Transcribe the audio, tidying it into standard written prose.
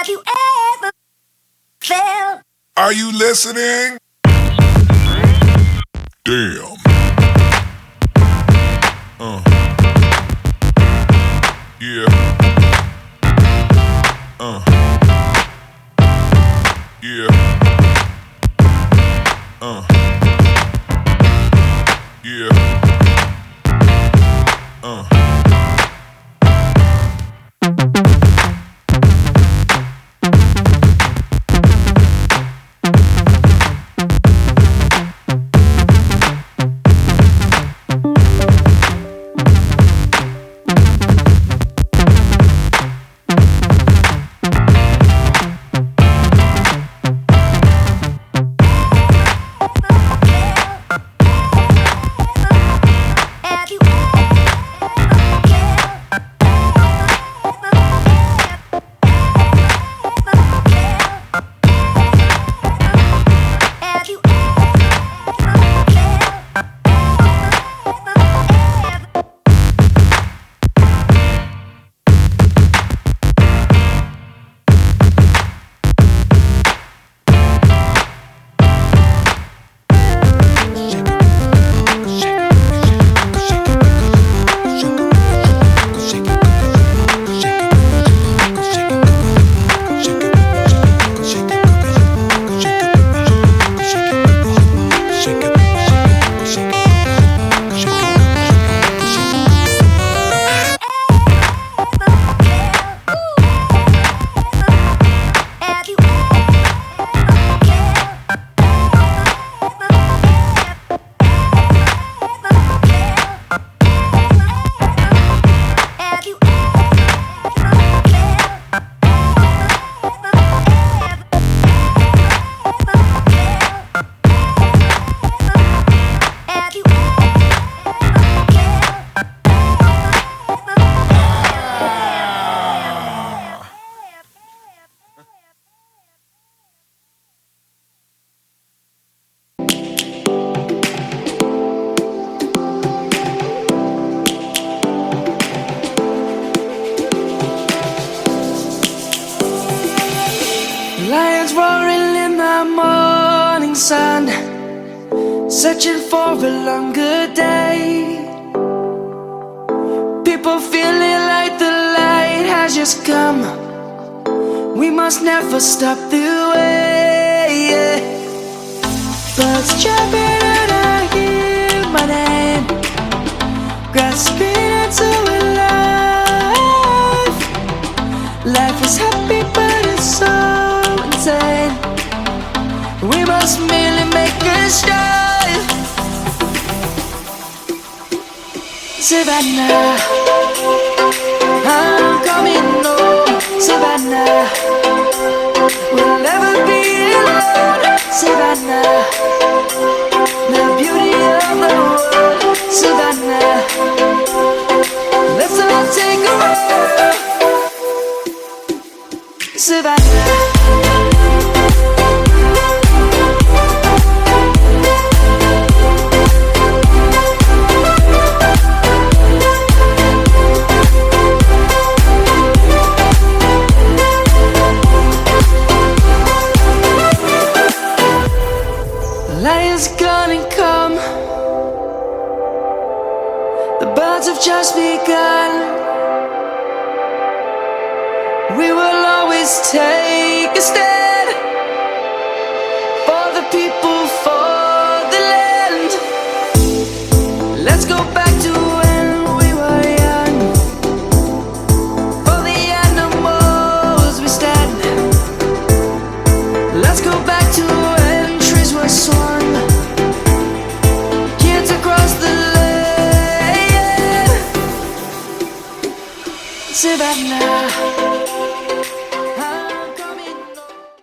Have you ever felt? Are you listening? Damn. Yeah. Yeah. Yeah. Lions roaring in the morning sun, searching for a longer day. People feeling like the light has just come. We must never stop the way. Birds jumping and I hear my name, grasping into life. Life is happy but it's so insane. We must merely make a strive. Savannah, I'm coming home. Savannah, we'll never be alone. Savannah, the beauty of the world. Savannah, let's all take a walk. Savannah. Lion's gonna come. The birds have just begun. We will always take a stand for the people, for the land. Let's go back to when we were young. For the animals we stand. Let's go back to when trees were swung, kids across the land. Savannah.